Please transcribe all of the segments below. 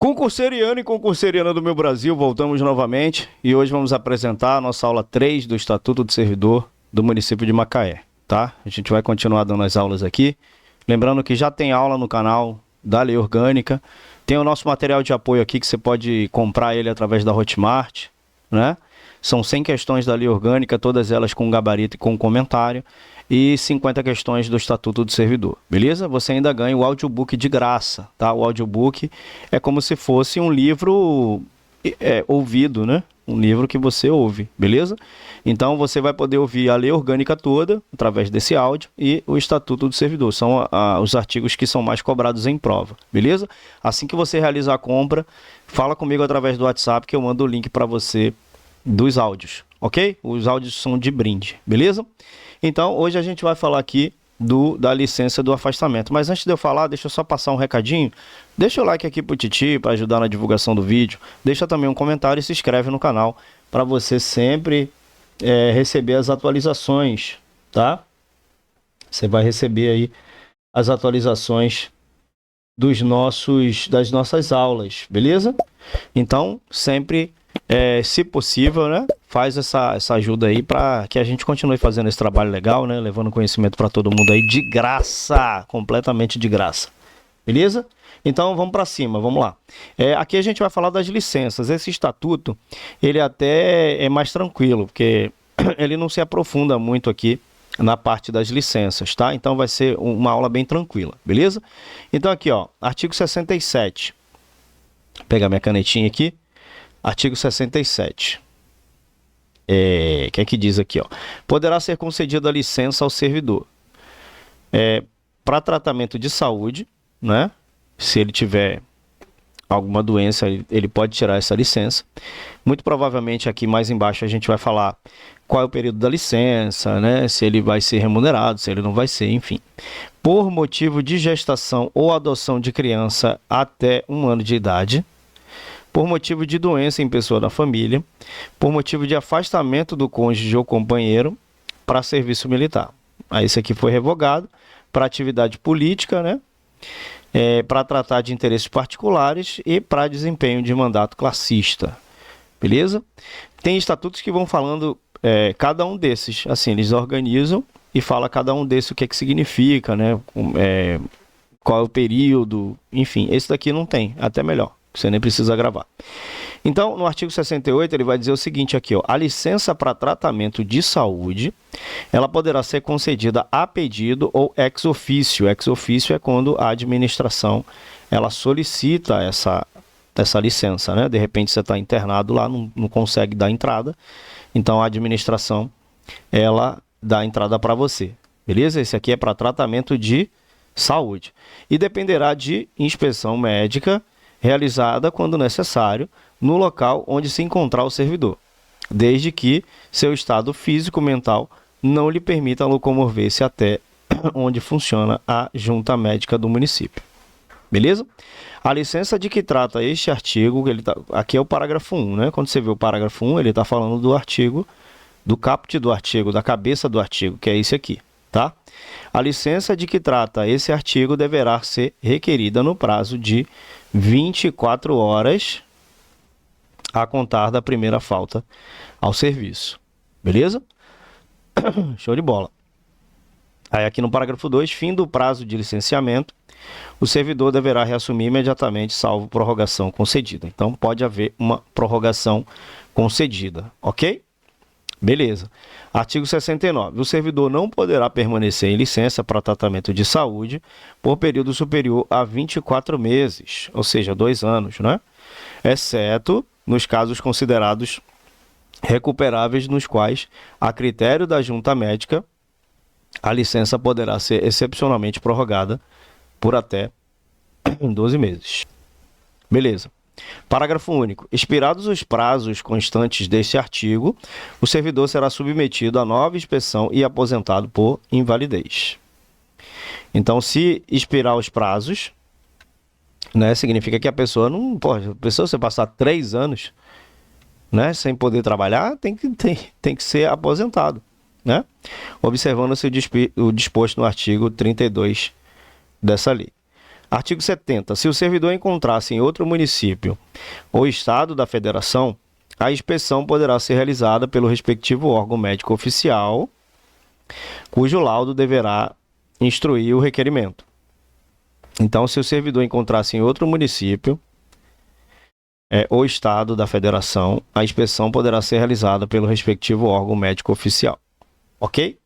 Concurseriano e concurseriana do meu Brasil, voltamos novamente e hoje vamos apresentar a nossa aula 3 do Estatuto do Servidor do município de Macaé, tá? A gente vai continuar dando as aulas aqui, lembrando que já tem aula no canal da Lei Orgânica, tem o nosso material de apoio aqui que você pode comprar ele através da Hotmart, né? São 100 questões da Lei Orgânica, todas elas com gabarito e com comentário, e 50 questões do Estatuto do Servidor, beleza? Você ainda ganha o audiobook de graça, tá? O audiobook é como se fosse um livro ouvido, né? Um livro que você ouve, beleza? Então você vai poder ouvir a Lei Orgânica toda através desse áudio e o Estatuto do Servidor. São os artigos que são mais cobrados em prova, beleza? Assim que você realizar a compra, fala comigo através do WhatsApp que eu mando o link para você dos áudios, ok? Os áudios são de brinde, beleza? Então, hoje a gente vai falar aqui da licença do afastamento. Mas antes de eu falar, deixa eu só passar um recadinho. Deixa o like aqui pro Titi para ajudar na divulgação do vídeo. Deixa também um comentário e se inscreve no canal para você sempre receber as atualizações, tá? Você vai receber aí as atualizações das nossas aulas, beleza? Então, sempre, se possível, né? Faz essa ajuda aí para que a gente continue fazendo esse trabalho legal, né? Levando conhecimento para todo mundo aí de graça, completamente de graça. Beleza? Então vamos para cima, vamos lá. Aqui a gente vai falar das licenças. Esse estatuto, ele até é mais tranquilo, porque ele não se aprofunda muito aqui na parte das licenças, tá? Então vai ser uma aula bem tranquila, beleza? Então aqui, ó, artigo 67. Vou pegar minha canetinha aqui. Artigo 67. O que é que diz aqui, ó? Poderá ser concedida a licença ao servidor para tratamento de saúde, né? Se ele tiver alguma doença, ele pode tirar essa licença. Muito provavelmente aqui mais embaixo a gente vai falar qual é o período da licença, né? Se ele vai ser remunerado, se ele não vai ser, enfim. Por motivo de gestação ou adoção de criança até 1 ano de idade, por motivo de doença em pessoa da família, por motivo de afastamento do cônjuge ou companheiro para serviço militar. Aí esse aqui foi revogado para atividade política, né? Para tratar de interesses particulares e para desempenho de mandato classista. Beleza? Tem estatutos que vão falando cada um desses, assim, eles organizam e fala cada um desses o que é que significa, né? Qual é o período, enfim, esse daqui não tem, até melhor. Você nem precisa gravar. Então, no artigo 68, ele vai dizer o seguinte aqui, ó, a licença para tratamento de saúde, ela poderá ser concedida a pedido ou ex officio. Ex officio é quando a administração, ela solicita essa licença, né? De repente você está internado lá, não consegue dar entrada, então a administração, ela dá entrada para você, beleza? Esse aqui é para tratamento de saúde. E dependerá de inspeção médica, realizada, quando necessário, no local onde se encontrar o servidor, desde que seu estado físico-mental não lhe permita locomover-se até onde funciona a junta médica do município. Beleza? A licença de que trata este artigo, aqui é o parágrafo 1, né? Quando você vê o parágrafo 1, ele está falando do artigo, do caput do artigo, da cabeça do artigo, que é esse aqui, tá? A licença de que trata esse artigo deverá ser requerida no prazo de 24 horas a contar da primeira falta ao serviço. Beleza? Show de bola. Aí aqui no parágrafo 2, fim do prazo de licenciamento, o servidor deverá reassumir imediatamente, salvo prorrogação concedida. Então pode haver uma prorrogação concedida, ok? Beleza. Artigo 69. O servidor não poderá permanecer em licença para tratamento de saúde por período superior a 24 meses, ou seja, 2 anos, né? Exceto nos casos considerados recuperáveis, nos quais, a critério da junta médica, a licença poderá ser excepcionalmente prorrogada por até 12 meses. Beleza. Parágrafo único. Expirados os prazos constantes deste artigo, o servidor será submetido a nova inspeção e aposentado por invalidez. Então, se expirar os prazos, né, significa que a pessoa não pode. A pessoa, você passar 3 anos, né, sem poder trabalhar, tem que ser aposentado, né? Observando-se o disposto no artigo 32 dessa lei. Artigo 70. Se o servidor encontrar-se em outro município ou estado da federação, a inspeção poderá ser realizada pelo respectivo órgão médico oficial, cujo laudo deverá instruir o requerimento. Então, se o servidor encontrar-se em outro município ou estado da federação, a inspeção poderá ser realizada pelo respectivo órgão médico oficial. Ok?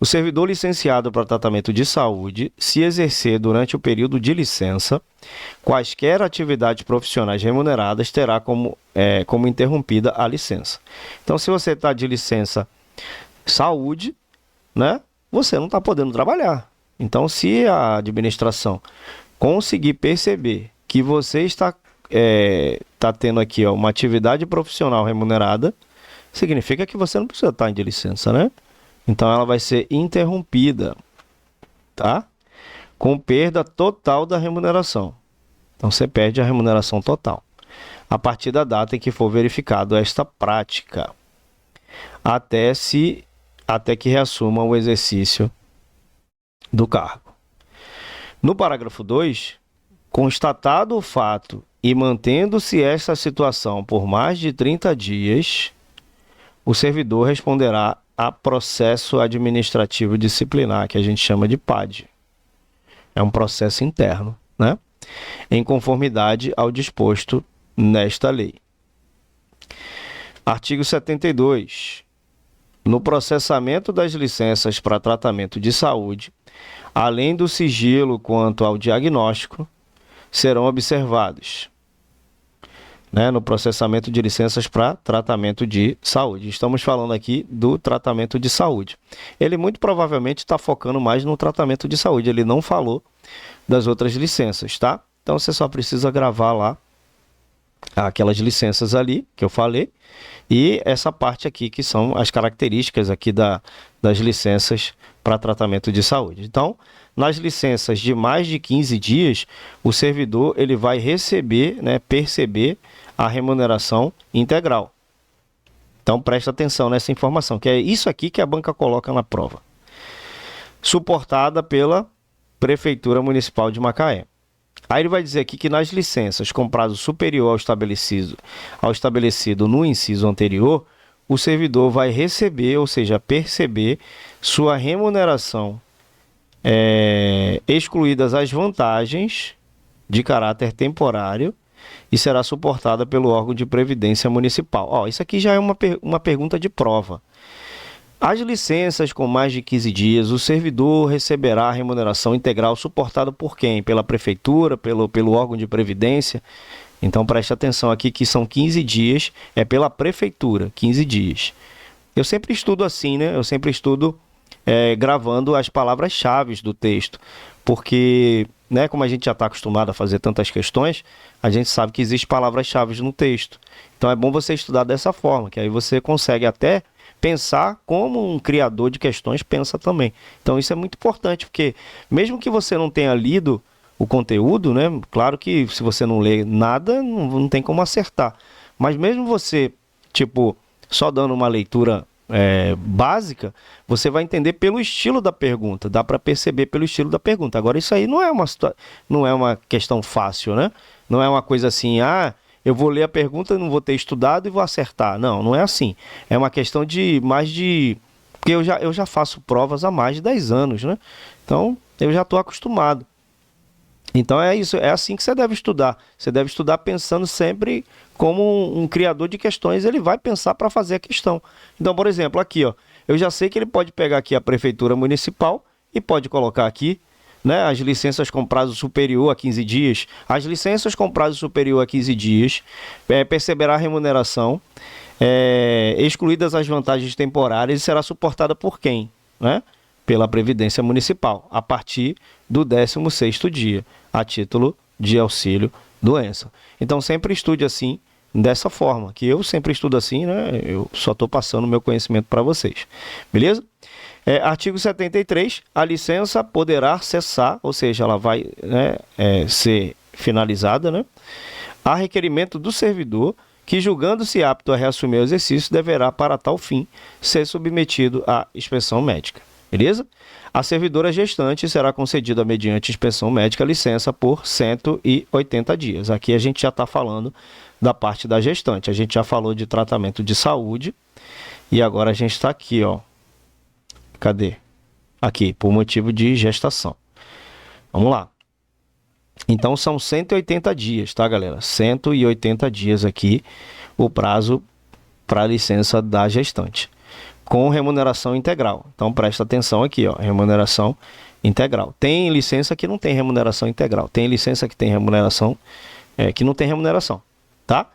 O servidor licenciado para tratamento de saúde, se exercer durante o período de licença, quaisquer atividades profissionais remuneradas, terá como interrompida a licença. Então, se você está de licença saúde, né, você não está podendo trabalhar. Então, se a administração conseguir perceber que você está tendo aqui uma atividade profissional remunerada, significa que você não precisa estar de licença, né? Então, ela vai ser interrompida, tá? Com perda total da remuneração. Então, você perde a remuneração total a partir da data em que for verificado esta prática, até que reassuma o exercício do cargo. No parágrafo 2, constatado o fato e mantendo-se esta situação por mais de 30 dias, o servidor responderá a processo administrativo disciplinar, que a gente chama de PAD. É um processo interno, né? Em conformidade ao disposto nesta lei. Artigo 72. No processamento das licenças para tratamento de saúde, além do sigilo quanto ao diagnóstico, serão observados, né, no processamento de licenças para tratamento de saúde. Estamos falando aqui do tratamento de saúde. Ele muito provavelmente está focando mais no tratamento de saúde. Ele não falou das outras licenças, tá? Então, você só precisa gravar lá aquelas licenças ali que eu falei e essa parte aqui que são as características aqui das licenças para tratamento de saúde. Então, nas licenças de mais de 15 dias, o servidor ele vai receber, né, perceber a remuneração integral. Então, presta atenção nessa informação, que é isso aqui que a banca coloca na prova. Suportada pela Prefeitura Municipal de Macaé. Aí ele vai dizer aqui que nas licenças com prazo superior ao estabelecido no inciso anterior, o servidor vai receber, ou seja, perceber sua remuneração, excluídas as vantagens de caráter temporário, e será suportada pelo órgão de previdência municipal. Isso aqui já é uma pergunta de prova. As licenças com mais de 15 dias, o servidor receberá a remuneração integral suportada por quem? Pela prefeitura, pelo órgão de previdência. Então, preste atenção aqui que são 15 dias, é pela prefeitura, 15 dias. Eu sempre estudo assim, né? Eu sempre estudo gravando as palavras-chave do texto, porque, né, como a gente já está acostumado a fazer tantas questões, a gente sabe que existem palavras-chave no texto. Então, é bom você estudar dessa forma, que aí você consegue até pensar como um criador de questões pensa também. Então, isso é muito importante, porque mesmo que você não tenha lido o conteúdo, né? Claro que se você não lê nada, não tem como acertar. Mas mesmo você, só dando uma leitura básica, você vai entender pelo estilo da pergunta. Dá para perceber pelo estilo da pergunta. Agora, isso aí não é uma questão fácil, né? Não é uma coisa assim, eu vou ler a pergunta, não vou ter estudado e vou acertar. Não, não é assim. É uma questão porque eu já faço provas há mais de 10 anos, né? Então, eu já estou acostumado. Então, é isso. É assim que você deve estudar. Você deve estudar pensando sempre como um criador de questões. Ele vai pensar para fazer a questão. Então, por exemplo, aqui, eu já sei que ele pode pegar aqui a Prefeitura Municipal e pode colocar aqui, né, as licenças com prazo superior a 15 dias. As licenças com prazo superior a 15 dias perceberá a remuneração, excluídas as vantagens temporárias, e será suportada por quem? Né? Pela Previdência Municipal, a partir do 16º dia, a título de auxílio-doença. Então, sempre estude assim, dessa forma, que eu sempre estudo assim, né? Eu só estou passando o meu conhecimento para vocês. Beleza? Artigo 73, a licença poderá cessar, ou seja, ela vai, né, ser finalizada, né, a requerimento do servidor, que, julgando-se apto a reassumir o exercício, deverá, para tal fim, ser submetido à inspeção médica. beleza? A servidora gestante será concedida mediante inspeção médica licença por 180 dias. Aqui a gente já está falando da parte da gestante. A gente já falou de tratamento de saúde e agora a gente está aqui, ó. Cadê? Aqui, por motivo de gestação. Vamos lá. Então são 180 dias, tá, galera? 180 dias aqui o prazo para a licença da gestante, com remuneração integral. Então presta atenção aqui, ó, remuneração integral. Tem licença que não tem remuneração integral, tem licença que tem remuneração, que não tem remuneração, tá?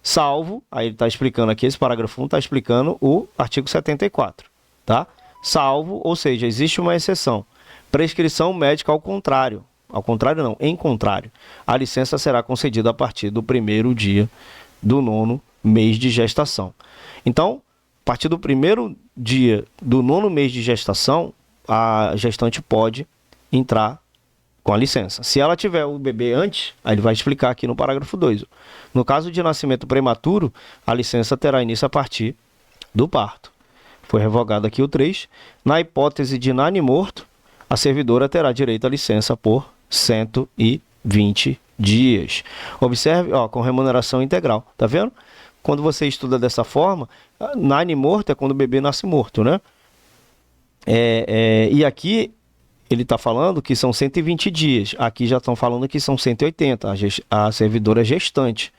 Salvo, aí ele está explicando aqui, esse parágrafo 1 está explicando o artigo 74, tá? Salvo, ou seja, existe uma exceção, prescrição médica ao contrário não, em contrário, a licença será concedida a partir do primeiro dia do 9º mês de gestação. Então, a partir do primeiro dia do 9º mês de gestação, a gestante pode entrar com a licença. Se ela tiver o bebê antes, aí ele vai explicar aqui no parágrafo 2. No caso de nascimento prematuro, a licença terá início a partir do parto. Foi revogado aqui o 3. Na hipótese de nanimorto, a servidora terá direito à licença por 120 dias. Observe, ó, com remuneração integral. Tá vendo? Quando você estuda dessa forma, nanimorto é quando o bebê nasce morto, né? E aqui ele está falando que são 120 dias. Aqui já estão falando que são 180, a servidora gestante.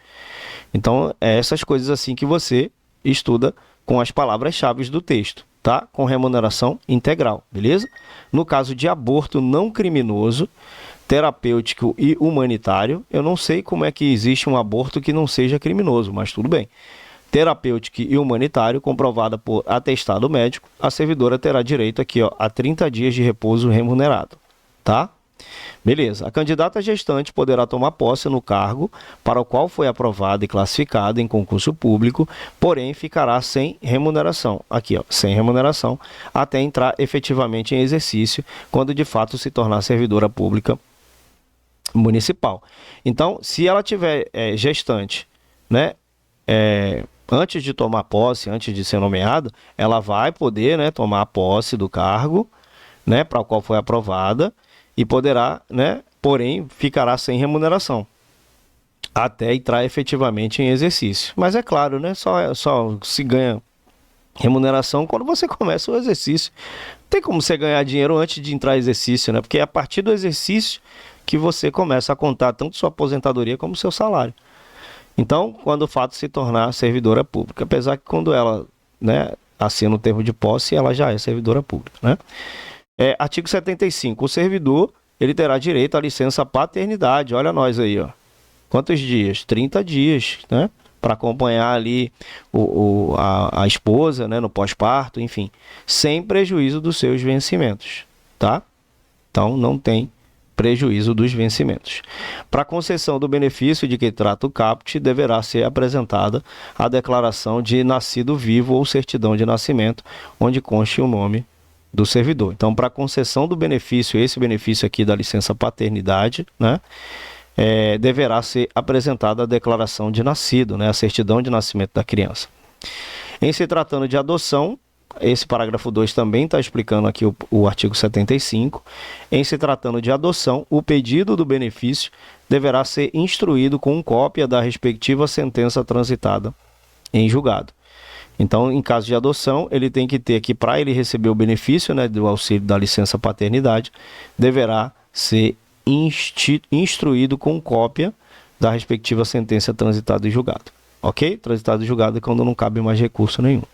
Então, é essas coisas assim que você estuda com as palavras-chave do texto, tá? Com remuneração integral, beleza? No caso de aborto não criminoso, terapêutico e humanitário, eu não sei como é que existe um aborto que não seja criminoso, mas tudo bem. Terapêutico e humanitário, comprovada por atestado médico, a servidora terá direito aqui, ó, a 30 dias de repouso remunerado, tá? Beleza. A candidata gestante poderá tomar posse no cargo para o qual foi aprovada e classificada em concurso público, porém ficará sem remuneração, aqui, ó, sem remuneração, até entrar efetivamente em exercício, quando de fato se tornar servidora pública municipal. Então, se ela tiver gestante, né, antes de tomar posse, antes de ser nomeada, ela vai poder, né, tomar posse do cargo, né, para o qual foi aprovada e poderá, né, porém, ficará sem remuneração até entrar efetivamente em exercício. Mas é claro, né, só se ganha remuneração quando você começa o exercício. Não tem como você ganhar dinheiro antes de entrar em exercício, né? Porque é a partir do exercício que você começa a contar tanto sua aposentadoria como seu salário. Então, quando o fato se tornar servidora pública, apesar que quando ela, né, assina o termo de posse, ela já é servidora pública, né? Artigo 75. O servidor, ele terá direito à licença paternidade. Olha nós aí, ó. Quantos dias? 30 dias, né? Para acompanhar ali a esposa, né, no pós-parto, enfim, sem prejuízo dos seus vencimentos, tá? Então, não tem prejuízo dos vencimentos. Para concessão do benefício de que trata o caput, deverá ser apresentada a declaração de nascido vivo ou certidão de nascimento, onde conste o nome do servidor. Então, para concessão do benefício, esse benefício aqui da licença paternidade, né, deverá ser apresentada a declaração de nascido, né, a certidão de nascimento da criança. Em se tratando de adoção, esse parágrafo 2 também está explicando aqui o artigo 75. Em se tratando de adoção, o pedido do benefício deverá ser instruído com cópia da respectiva sentença transitada em julgado. Então, em caso de adoção, ele tem que ter aqui, para ele receber o benefício, né, do auxílio da licença paternidade, deverá ser instruído com cópia da respectiva sentença transitada em julgado. Ok? Transitado em julgado é quando não cabe mais recurso nenhum.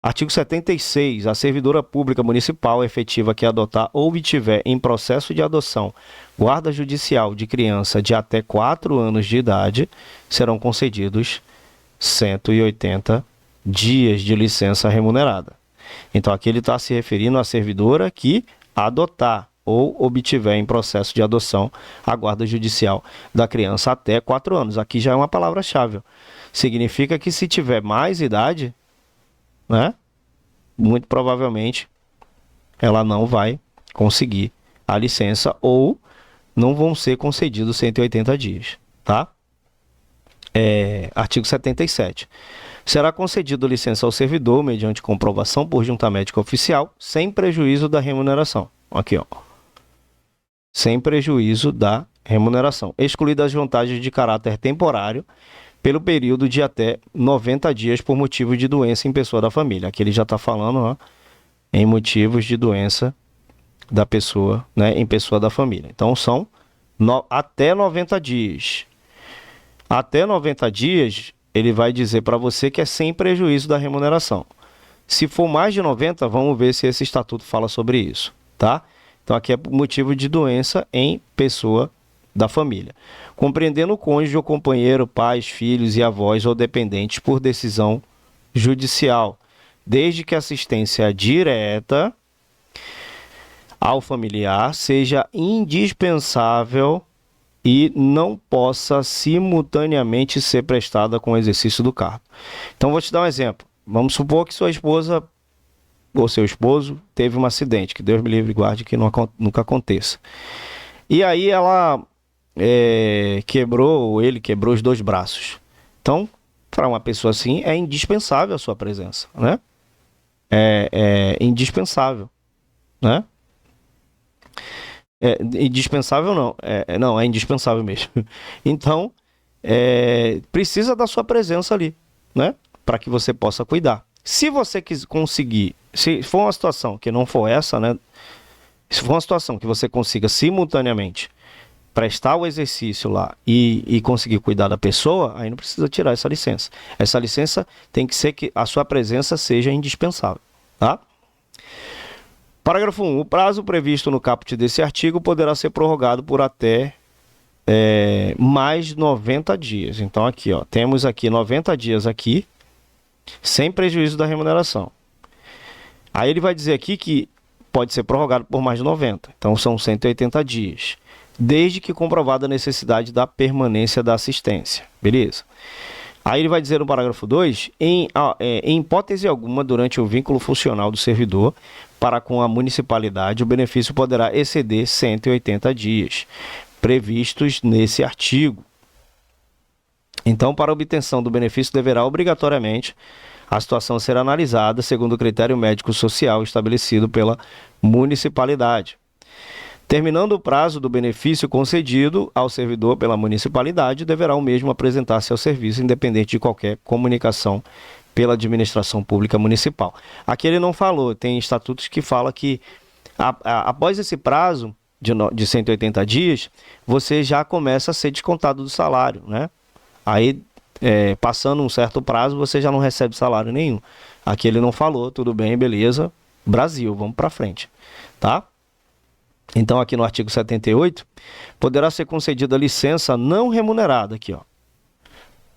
Artigo 76. A servidora pública municipal efetiva que adotar ou obtiver em processo de adoção guarda judicial de criança de até 4 anos de idade, serão concedidos 180 dias de licença remunerada. Então, aqui ele está se referindo à servidora que adotar ou obtiver em processo de adoção a guarda judicial da criança até 4 anos. Aqui já é uma palavra-chave. Significa que se tiver mais idade, né, muito provavelmente ela não vai conseguir a licença ou não vão ser concedidos 180 dias, tá? Artigo 77. Será concedido licença ao servidor mediante comprovação por junta médica oficial, sem prejuízo da remuneração. Aqui, ó. Sem prejuízo da remuneração, excluídas as vantagens de caráter temporário, pelo período de até 90 dias por motivo de doença em pessoa da família. Aqui ele já está falando, ó, em motivos de doença da pessoa, né, em pessoa da família. Então são até 90 dias. Até 90 dias, ele vai dizer para você que é sem prejuízo da remuneração. Se for mais de 90, vamos ver se esse estatuto fala sobre isso, tá? Então aqui é por motivo de doença em pessoa da família. Compreendendo o cônjuge ou companheiro, pais, filhos e avós ou dependentes por decisão judicial, desde que a assistência direta ao familiar seja indispensável e não possa simultaneamente ser prestada com o exercício do cargo. Então vou te dar um exemplo. Vamos supor que sua esposa ou seu esposo teve um acidente, que Deus me livre e guarde que nunca aconteça. E aí ela quebrou, ou ele quebrou os 2 braços. Então, para uma pessoa assim, é indispensável a sua presença, né? É indispensável, né? Indispensável não, não, é indispensável mesmo. Então, precisa da sua presença ali, né? Para que você possa cuidar. Se você conseguir, se for uma situação que não for essa, né? Se for uma situação que você consiga simultaneamente prestar o exercício lá e conseguir cuidar da pessoa, aí não precisa tirar essa licença. Essa licença tem que ser que a sua presença seja indispensável, tá? Parágrafo 1. O prazo previsto no caput desse artigo poderá ser prorrogado por até mais 90 dias. Então aqui, ó, temos aqui 90 dias aqui, sem prejuízo da remuneração. Aí ele vai dizer aqui que pode ser prorrogado por mais de 90. Então são 180 dias. Desde que comprovada a necessidade da permanência da assistência. Beleza? Aí ele vai dizer no parágrafo 2, em hipótese alguma, durante o vínculo funcional do servidor para com a municipalidade, o benefício poderá exceder 180 dias, previstos nesse artigo. Então, para a obtenção do benefício, deverá obrigatoriamente a situação ser analisada segundo o critério médico-social estabelecido pela municipalidade. Terminando o prazo do benefício concedido ao servidor pela municipalidade, deverá o mesmo apresentar-se ao serviço, independente de qualquer comunicação pela administração pública municipal. Aqui ele não falou, tem estatutos que falam que após esse prazo de 180 dias, você já começa a ser descontado do salário, né? Aí, passando um certo prazo, você já não recebe salário nenhum. Aqui ele não falou, tudo bem, beleza, Brasil, vamos para frente, tá? Então, aqui no artigo 78, poderá ser concedida licença não remunerada, aqui, ó.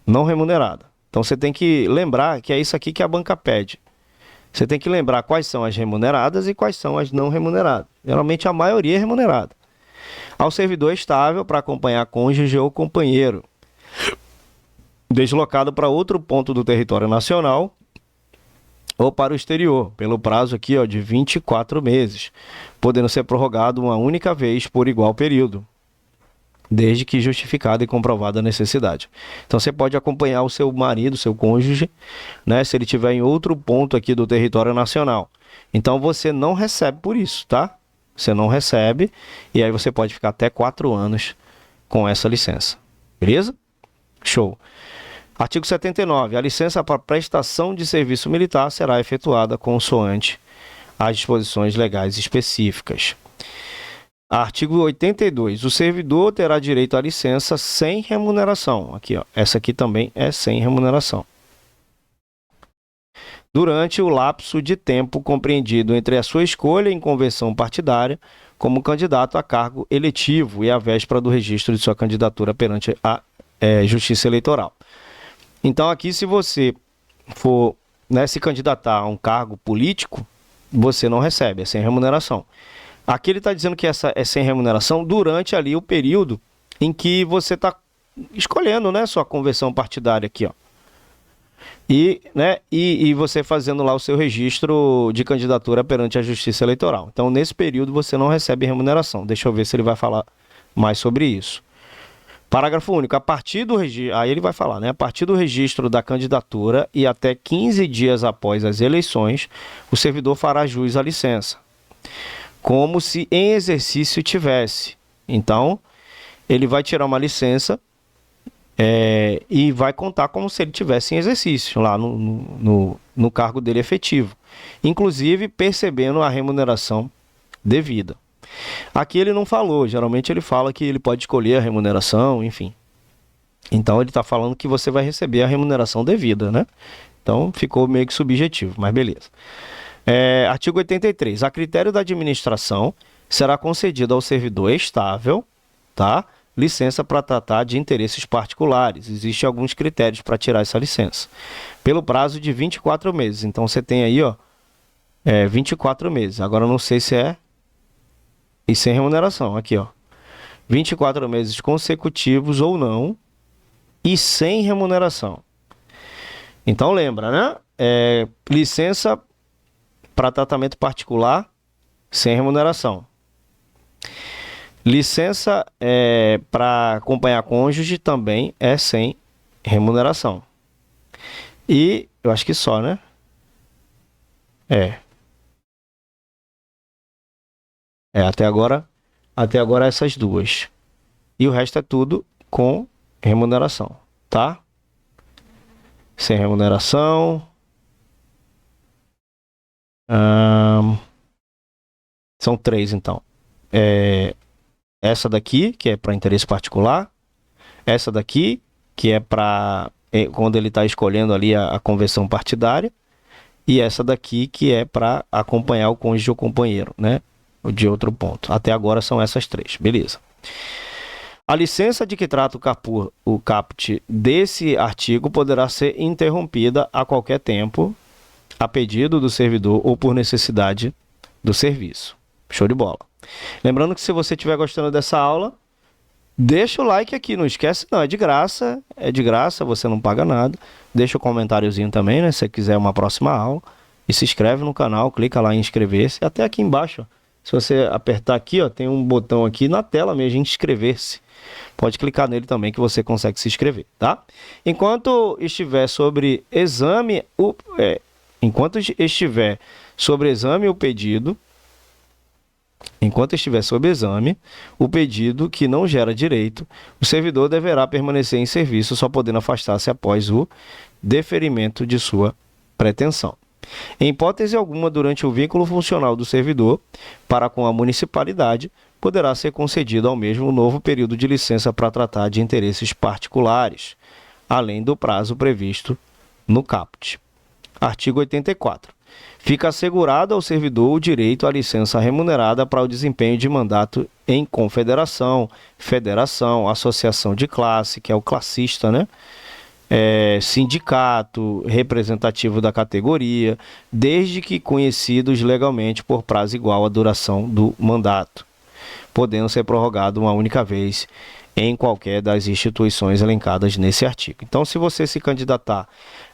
Não remunerada. Então, você tem que lembrar que é isso aqui que a banca pede. Você tem que lembrar quais são as remuneradas e quais são as não remuneradas. Geralmente, a maioria é remunerada. Ao servidor estável para acompanhar cônjuge ou companheiro, deslocado para outro ponto do território nacional ou para o exterior, pelo prazo aqui, ó, de 24 meses, podendo ser prorrogado uma única vez por igual período, desde que justificada e comprovada a necessidade. Então você pode acompanhar o seu marido, seu cônjuge, né, se ele estiver em outro ponto aqui do território nacional. Então você não recebe por isso, tá? Você não recebe, e aí você pode ficar até 4 anos com essa licença. Beleza? Show. Artigo 79. A licença para prestação de serviço militar será efetuada consoante as disposições legais específicas. Artigo 82. O servidor terá direito à licença sem remuneração. Aqui, ó. Essa aqui também é sem remuneração. Durante o lapso de tempo compreendido entre a sua escolha em convenção partidária como candidato a cargo eletivo e a véspera do registro de sua candidatura perante a Justiça Eleitoral. Então, aqui, se você for, né, se candidatar a um cargo político, você não recebe, é sem remuneração. Aqui ele está dizendo que essa é sem remuneração durante ali o período em que você está escolhendo, né, sua convenção partidária aqui, ó. E você fazendo lá o seu registro de candidatura perante a Justiça Eleitoral. Então, nesse período, você não recebe remuneração. Deixa eu ver se ele vai falar mais sobre isso. Parágrafo único. A partir do registro, aí ele vai falar, né? A partir do registro da candidatura e até 15 dias após as eleições, o servidor fará jus à licença, como se em exercício tivesse. Então, ele vai tirar uma licença e vai contar como se ele tivesse em exercício lá no cargo dele efetivo, inclusive percebendo a remuneração devida. Aqui ele não falou, geralmente ele fala que ele pode escolher a remuneração, enfim. Então ele está falando que você vai receber a remuneração devida, né? Então ficou meio que subjetivo, mas beleza. Artigo 83. A critério da administração será concedida ao servidor estável, tá? Licença para tratar de interesses particulares. Existem alguns critérios para tirar essa licença. Pelo prazo de 24 meses. Então você tem aí, ó, 24 meses. Agora eu não sei se é e sem remuneração, aqui ó, 24 meses consecutivos ou não, e sem remuneração. Então lembra, né? Licença para tratamento particular, sem remuneração. Licença para acompanhar cônjuge também é sem remuneração. E eu acho que só, né? Até agora essas duas. E o resto é tudo com remuneração, tá? Sem remuneração. São 3, então. Essa daqui, que é para interesse particular. Essa daqui, que é para quando ele está escolhendo ali a convenção partidária. E essa daqui, que é para acompanhar o cônjuge ou companheiro, né? De outro ponto. Até agora são essas 3, beleza. A licença de que trata o caput desse artigo poderá ser interrompida a qualquer tempo, a pedido do servidor ou por necessidade do serviço. Show de bola. Lembrando que se você estiver gostando dessa aula, deixa o like aqui, não esquece não, é de graça, você não paga nada. Deixa o comentáriozinho também, né, se você quiser uma próxima aula. E se inscreve no canal, clica lá em inscrever-se, até aqui embaixo, ó. Se você apertar aqui, ó, tem um botão aqui na tela mesmo, inscrever-se. Pode clicar nele também que você consegue se inscrever, tá? Enquanto estiver sobre exame, o pedido que não gera direito, o servidor deverá permanecer em serviço, só podendo afastar-se após o deferimento de sua pretensão. Em hipótese alguma, durante o vínculo funcional do servidor para com a municipalidade, poderá ser concedido ao mesmo um novo período de licença para tratar de interesses particulares, além do prazo previsto no caput. Artigo 84. Fica assegurado ao servidor o direito à licença remunerada para o desempenho de mandato em confederação, federação, associação de classe, que é o classista, né? Sindicato representativo da categoria, desde que conhecidos legalmente por prazo igual à duração do mandato, podendo ser prorrogado uma única vez em qualquer das instituições elencadas nesse artigo. Então, se você se candidatar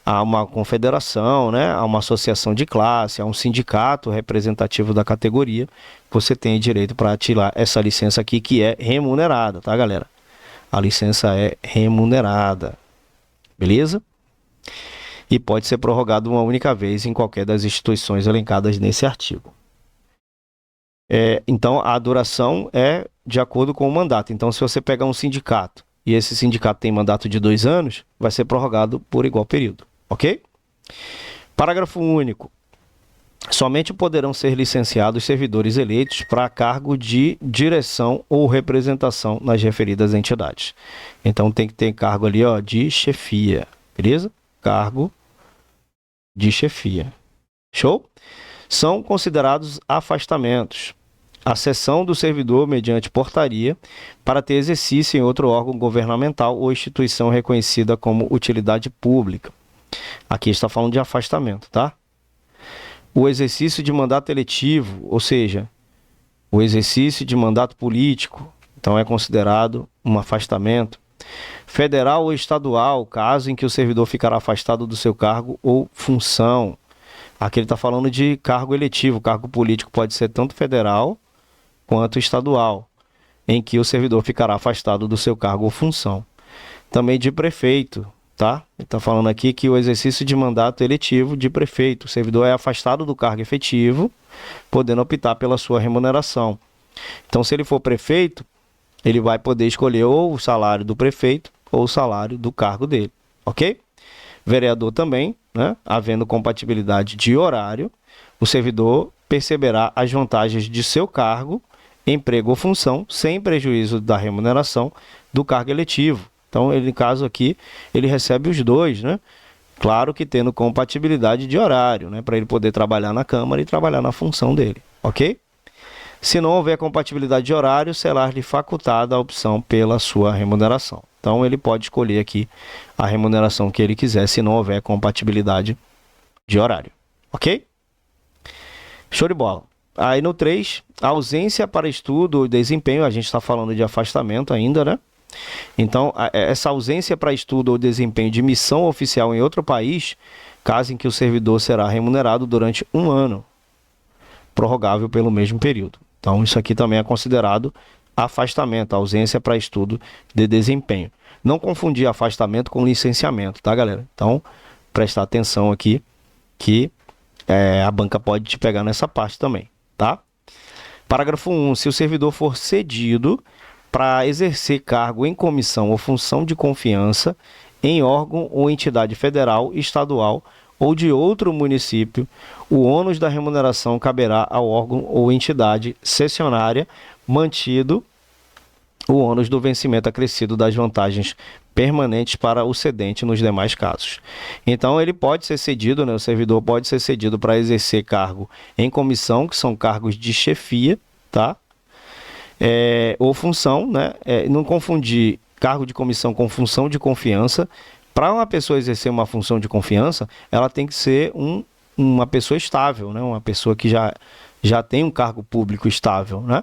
a uma confederação, né, a uma associação de classe, a um sindicato representativo da categoria, você tem direito para tirar essa licença aqui, que é remunerada, tá, galera? A licença é remunerada. Beleza? E pode ser prorrogado uma única vez em qualquer das instituições elencadas nesse artigo. Então, a duração é de acordo com o mandato. Então, se você pegar um sindicato e esse sindicato tem mandato de 2 anos, vai ser prorrogado por igual período. Ok? Parágrafo único. Somente poderão ser licenciados servidores eleitos para cargo de direção ou representação nas referidas entidades. Então tem que ter cargo ali, ó, de chefia, beleza? Cargo de chefia. Show? São considerados afastamentos. A cessão do servidor mediante portaria para ter exercício em outro órgão governamental ou instituição reconhecida como utilidade pública. Aqui está falando de afastamento, tá? O exercício de mandato eletivo, ou seja, o exercício de mandato político, então é considerado um afastamento. Federal ou estadual, caso em que o servidor ficará afastado do seu cargo ou função. Aqui ele está falando de cargo eletivo, cargo político pode ser tanto federal quanto estadual. em que o servidor ficará afastado do seu cargo ou função. Também de prefeito, tá? Ele está falando aqui que o exercício de mandato eletivo de prefeito. O servidor é afastado do cargo efetivo, podendo optar pela sua remuneração. Então, se ele for prefeito, ele vai poder escolher ou o salário do prefeito ou o salário do cargo dele, ok? Vereador também, né? Havendo compatibilidade de horário, o servidor perceberá as vantagens de seu cargo, emprego ou função, sem prejuízo da remuneração do cargo eletivo. Então, ele, no caso aqui, ele recebe os dois, né? Claro que tendo compatibilidade de horário, né? Para ele poder trabalhar na Câmara e trabalhar na função dele, ok? Se não houver compatibilidade de horário, será-lhe facultada a opção pela sua remuneração. Então, ele pode escolher aqui a remuneração que ele quiser, se não houver compatibilidade de horário, ok? Show de bola. Aí no 3, ausência para estudo ou desempenho, a gente está falando de afastamento ainda, né? Então, essa ausência para estudo ou desempenho de missão oficial em outro país, caso em que o servidor será remunerado durante 1 ano, prorrogável pelo mesmo período. Então, isso aqui também é considerado afastamento, ausência para estudo de desempenho. Não confundir afastamento com licenciamento, tá, galera? Então, prestar atenção aqui que a banca pode te pegar nessa parte também, tá? Parágrafo 1. Se o servidor for cedido para exercer cargo em comissão ou função de confiança em órgão ou entidade federal, estadual ou de outro município, o ônus da remuneração caberá ao órgão ou entidade cessionária, mantido o ônus do vencimento acrescido das vantagens permanentes para o cedente nos demais casos. Então, ele pode ser cedido, né? O servidor pode ser cedido para exercer cargo em comissão, que são cargos de chefia, tá? Ou função, né? Não confundir cargo de comissão com função de confiança. Para uma pessoa exercer uma função de confiança, ela tem que ser uma pessoa estável, né? Uma pessoa que já tem um cargo público estável, né?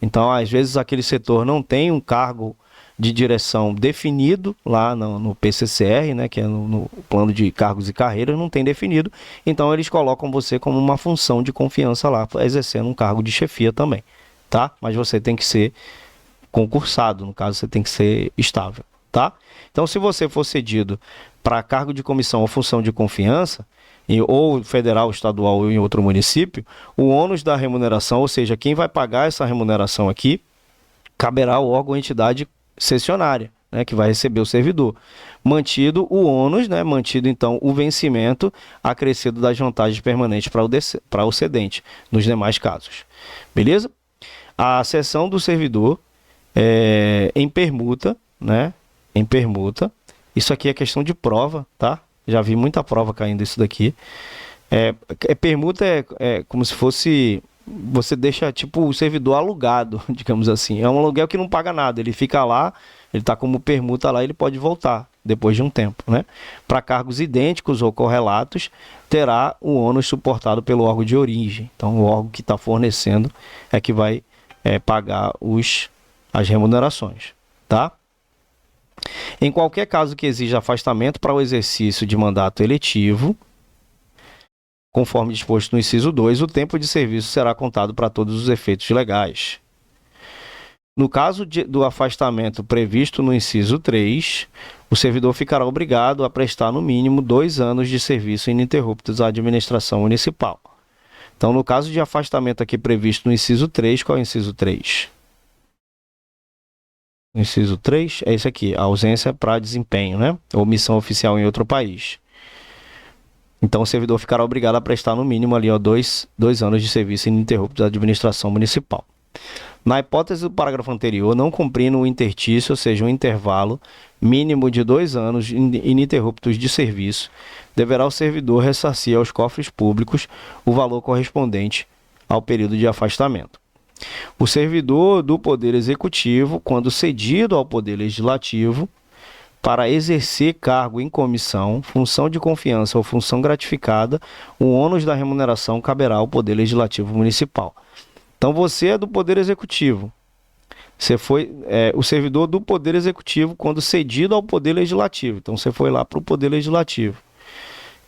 Então, às vezes, aquele setor não tem um cargo de direção definido lá no PCCR, né? Que é no plano de cargos e carreiras, não tem definido. Então, eles colocam você como uma função de confiança lá, exercendo um cargo de chefia também, tá? Mas você tem que ser concursado, no caso, você tem que ser estável, tá? Então, se você for cedido para cargo de comissão ou função de confiança, ou federal, estadual ou em outro município, o ônus da remuneração, ou seja, quem vai pagar essa remuneração aqui, caberá ao órgão ou entidade cessionária, né, que vai receber o servidor. Mantido o ônus, né, mantido então o vencimento acrescido das vantagens permanentes para o cedente, nos demais casos. Beleza? A cessão do servidor em permuta, né? Em permuta. Isso aqui é questão de prova, tá? Já vi muita prova caindo isso daqui. Permuta é como se fosse... Você deixa, tipo, o servidor alugado, digamos assim. É um aluguel que não paga nada. Ele fica lá, ele está como permuta lá, ele pode voltar depois de um tempo, né? Para cargos idênticos ou correlatos, terá o ônus suportado pelo órgão de origem. Então, o órgão que está fornecendo é que vai pagar as remunerações, tá? Em qualquer caso que exija afastamento para o exercício de mandato eletivo, conforme disposto no inciso 2, o tempo de serviço será contado para todos os efeitos legais. No caso do afastamento previsto no inciso 3, o servidor ficará obrigado a prestar no mínimo 2 anos de serviço ininterruptos à administração municipal. Então, no caso de afastamento aqui previsto no inciso 3, qual é o inciso 3? O inciso 3 é esse aqui, a ausência para desempenho, né? Ou missão oficial em outro país. Então, o servidor ficará obrigado a prestar no mínimo ali, 2 anos de serviço ininterrupto da administração municipal. Na hipótese do parágrafo anterior, não cumprindo o intertício, ou seja, um intervalo mínimo de 2 anos ininterruptos de serviço, deverá o servidor ressarcir aos cofres públicos o valor correspondente ao período de afastamento. O servidor do Poder Executivo, quando cedido ao Poder Legislativo, para exercer cargo em comissão, função de confiança ou função gratificada, o ônus da remuneração caberá ao Poder Legislativo Municipal. Então, você é do Poder Executivo. Você foi o servidor do Poder Executivo quando cedido ao Poder Legislativo. Então, você foi lá para o Poder Legislativo.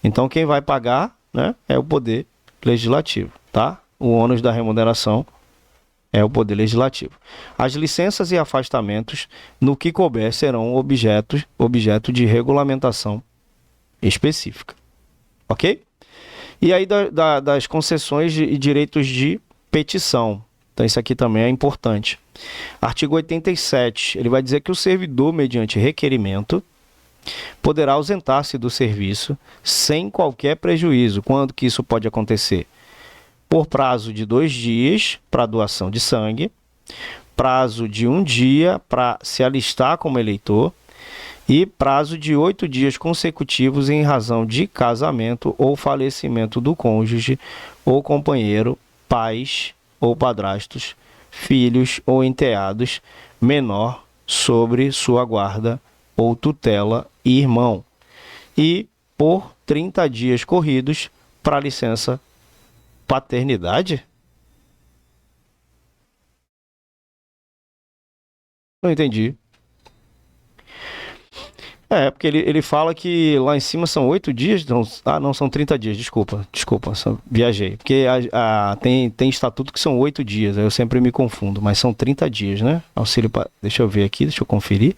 Então, quem vai pagar, né, é o Poder Legislativo, tá? O ônus da remuneração É o Poder Legislativo. As licenças e afastamentos, no que couber, serão objeto de regulamentação específica. Ok? E aí das concessões e direitos de petição. Então isso aqui também é importante. Artigo 87, ele vai dizer que o servidor, mediante requerimento, poderá ausentar-se do serviço sem qualquer prejuízo. Quando que isso pode acontecer? Por prazo de 2 dias para doação de sangue, prazo de 1 dia para se alistar como eleitor e prazo de 8 dias consecutivos em razão de casamento ou falecimento do cônjuge ou companheiro, pais ou padrastos, filhos ou enteados, menor sobre sua guarda ou tutela e irmão. E por 30 dias corridos para licença paternidade? Não entendi. Porque ele fala que lá em cima são 8 dias, não, são 30 dias, desculpa, viajei. Porque tem estatuto que são 8 dias, aí eu sempre me confundo, mas são 30 dias, né? Deixa eu ver aqui, deixa eu conferir.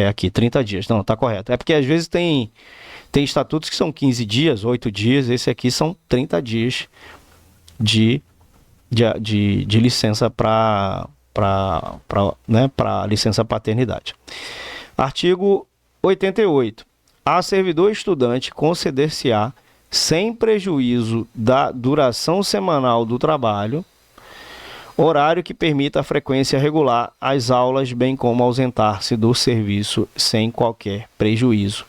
Aqui, 30 dias, não, tá correto. É porque às vezes tem estatutos que são 15 dias, 8 dias, esse aqui são 30 dias de licença para licença paternidade. Artigo 88. A servidor estudante conceder-se-á, sem prejuízo da duração semanal do trabalho, horário que permita a frequência regular às aulas, bem como ausentar-se do serviço sem qualquer prejuízo,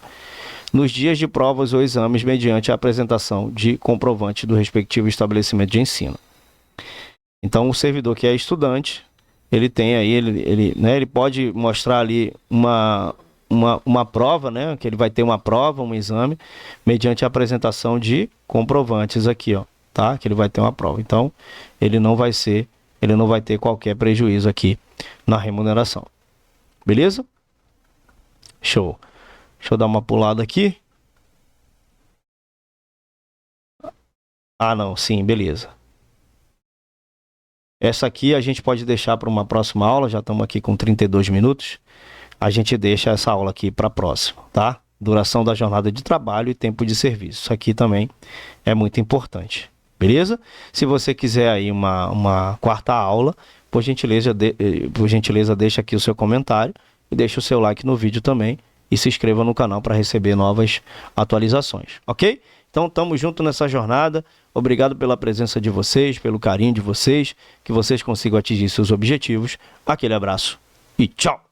nos dias de provas ou exames, mediante a apresentação de comprovante do respectivo estabelecimento de ensino. Então, o servidor que é estudante, ele tem aí, ele pode mostrar ali uma prova, né? Que ele vai ter uma prova, um exame, mediante a apresentação de comprovantes aqui, ó, tá? Que ele vai ter uma prova. Então, ele não vai ter qualquer prejuízo aqui na remuneração. Beleza? Show. Deixa eu dar uma pulada aqui. Não, sim, beleza. Essa aqui a gente pode deixar para uma próxima aula, já estamos aqui com 32 minutos. A gente deixa essa aula aqui para a próxima, tá? Duração da jornada de trabalho e tempo de serviço. Isso aqui também é muito importante, beleza? Se você quiser aí uma quarta aula, por gentileza, deixa aqui o seu comentário e deixa o seu like no vídeo também e se inscreva no canal para receber novas atualizações, ok? Então, estamos juntos nessa jornada. Obrigado pela presença de vocês, pelo carinho de vocês, que vocês consigam atingir seus objetivos. Aquele abraço e tchau!